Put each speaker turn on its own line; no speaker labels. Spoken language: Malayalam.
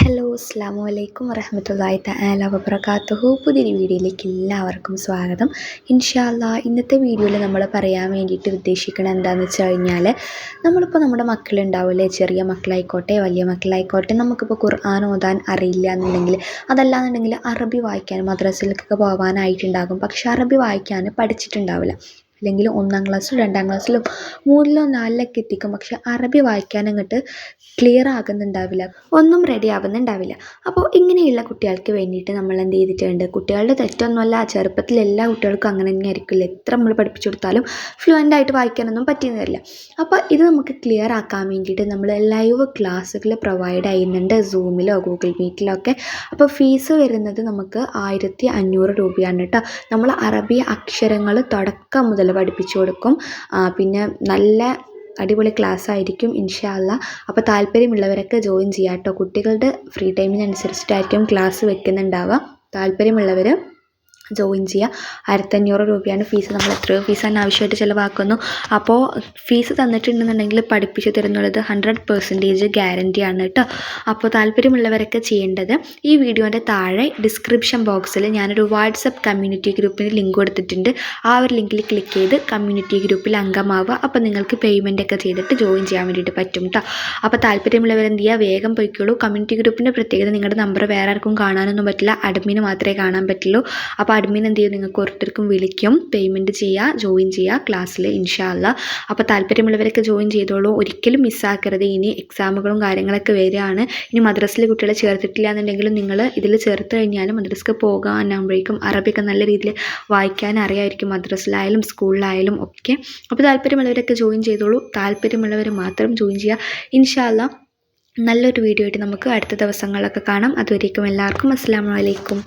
ഹലോ അസ്സാം വലൈക്കും വറഹ്മത്തുള്ളാഹി തആല വബറകാതുഹു. പുതിയൊരു വീഡിയോയിലേക്ക് എല്ലാവർക്കും സ്വാഗതം. ഇൻഷാ അല്ലാഹ് ഇന്നത്തെ വീഡിയോയിൽ നമ്മൾ പറയാൻ വേണ്ടിയിട്ട് ഉദ്ദേശിക്കുന്നത് എന്താണെന്ന് വെച്ച് കഴിഞ്ഞാൽ, നമ്മളിപ്പോൾ നമ്മുടെ മക്കളുണ്ടാവില്ലേ, ചെറിയ മക്കളായിക്കോട്ടെ വലിയ മക്കളായിക്കോട്ടെ, നമുക്കിപ്പോൾ ഖുർആൻ ഓതാൻ അറിയില്ല എന്നുണ്ടെങ്കിൽ, അതല്ലാന്നുണ്ടെങ്കിൽ അറബി വായിക്കാൻ മദ്രസയിലേക്കൊക്കെ പോകാനായിട്ടുണ്ടാകും, പക്ഷെ അറബി വായിക്കാൻ പഠിച്ചിട്ടുണ്ടാവില്ല. അല്ലെങ്കിൽ 1-ാം ക്ലാസ്സിലും 2-ാം ക്ലാസ്സിലും 3-ലോ 4-ലൊക്കെ എത്തിക്കും, പക്ഷെ അറബി വായിക്കാൻ അങ്ങോട്ട് ക്ലിയർ ആകുന്നുണ്ടാവില്ല, ഒന്നും റെഡി ആവുന്നുണ്ടാവില്ല. അപ്പോൾ ഇങ്ങനെയുള്ള കുട്ടികൾക്ക് വേണ്ടിയിട്ട് നമ്മൾ എന്ത് ചെയ്തിട്ടുണ്ട്, കുട്ടികളുടെ തെറ്റൊന്നുമല്ല, ചെറുപ്പത്തിൽ എല്ലാ കുട്ടികൾക്കും അങ്ങനെ തന്നെ ആയിരിക്കില്ല, എത്ര നമ്മൾ പഠിപ്പിച്ചു കൊടുത്താലും ഫ്ലുവൻ്റ് ആയിട്ട് വായിക്കാനൊന്നും പറ്റിയെന്ന് വരില്ല. അപ്പോൾ ഇത് നമുക്ക് ക്ലിയർ ആക്കാൻ വേണ്ടിയിട്ട് നമ്മൾ ലൈവ് ക്ലാസ്സുകൾ പ്രൊവൈഡ് ചെയ്യുന്നുണ്ട്, സൂമിലോ ഗൂഗിൾ മീറ്റിലോ ഒക്കെ. അപ്പോൾ ഫീസ് വരുന്നത് നമുക്ക് 1500 രൂപയാണ് കേട്ടോ. നമ്മൾ അറബി അക്ഷരങ്ങൾ തുടക്കം മുതൽ പഠിപ്പിച്ചു കൊടുക്കും. പിന്നെ നല്ല അടിപൊളി ക്ലാസ് ആയിരിക്കും ഇൻഷാ അല്ലാ. അപ്പോൾ താല്പര്യമുള്ളവരൊക്കെ ജോയിൻ ചെയ്യാം കേട്ടോ. കുട്ടികളുടെ ഫ്രീ ടൈമിനനുസരിച്ചിട്ടായിരിക്കും ക്ലാസ് വെക്കുന്നുണ്ടാവുക. താല്പര്യമുള്ളവർ ജോയിൻ ചെയ്യുക. 1500 രൂപയാണ് ഫീസ്. നമ്മൾ എത്രയോ ഫീസ് ആവശ്യമായിട്ട് ചിലവാക്കുന്നു. അപ്പോൾ ഫീസ് തന്നിട്ടുണ്ടെന്നുണ്ടെങ്കിൽ പഠിപ്പിച്ച് തരുന്നുള്ളത് 100% ഗ്യാരൻറ്റിയാണ് കേട്ടോ. അപ്പോൾ താല്പര്യമുള്ളവരൊക്കെ ചെയ്യേണ്ടത്, ഈ വീഡിയോൻ്റെ താഴെ ഡിസ്ക്രിപ്ഷൻ ബോക്സിൽ ഞാനൊരു വാട്സപ്പ് കമ്മ്യൂണിറ്റി ഗ്രൂപ്പിന് ലിങ്ക് കൊടുത്തിട്ടുണ്ട്. ആ ഒരു ലിങ്കിൽ ക്ലിക്ക് ചെയ്ത് കമ്മ്യൂണിറ്റി ഗ്രൂപ്പിൽ അംഗമാവുക. അപ്പോൾ നിങ്ങൾക്ക് പേയ്മെൻ്റ് ഒക്കെ ചെയ്തിട്ട് ജോയിൻ ചെയ്യാൻ വേണ്ടിയിട്ട് പറ്റും കേട്ടോ. അപ്പോൾ താല്പര്യമുള്ളവർ എന്ത് ചെയ്യുക, വേഗം പോയിക്കോളൂ. കമ്മ്യൂണിറ്റി ഗ്രൂപ്പിൻ്റെ പ്രത്യേകത, നിങ്ങളുടെ നമ്പർ വേറെ ആർക്കും കാണാനൊന്നും പറ്റില്ല, അഡ്മിന് മാത്രമേ കാണാൻ പറ്റുള്ളൂ. അപ്പോൾ അഡ്മിൻ എന്ത് ചെയ്യും, നിങ്ങൾക്ക് ഓരോരുത്തർക്കും വിളിക്കും, പേയ്മെൻറ്റ് ചെയ്യുക, ജോയിൻ ചെയ്യുക ക്ലാസ്സിൽ ഇൻഷാ അല്ലാ. അപ്പോൾ താല്പര്യമുള്ളവരൊക്കെ ജോയിൻ ചെയ്തോളൂ, ഒരിക്കലും മിസ്സാക്കരുത്. ഇനി എക്സാമുകളും കാര്യങ്ങളൊക്കെ വരികയാണ്. ഇനി മദ്രസയിൽ കുട്ടികളെ ചേർത്തിട്ടില്ല എന്നുണ്ടെങ്കിലും നിങ്ങൾ ഇതിൽ ചേർത്ത് കഴിഞ്ഞാലും മദ്രസക്ക് പോകാനാകുമ്പോഴേക്കും അറബിയൊക്കെ നല്ല രീതിയിൽ വായിക്കാൻ അറിയാമായിരിക്കും, മദ്രസയിലായാലും സ്കൂളിലായാലും ഒക്കെ. അപ്പോൾ താല്പര്യമുള്ളവരൊക്കെ ജോയിൻ ചെയ്തോളൂ, താല്പര്യമുള്ളവർ മാത്രം ജോയിൻ ചെയ്യുക ഇൻഷാ അല്ലാ. നല്ലൊരു വീഡിയോ ആയിട്ട് നമുക്ക് അടുത്ത ദിവസങ്ങളിലൊക്കെ കാണാം. അതുവരേക്കും എല്ലാവർക്കും അസ്സലാമു അലൈക്കും.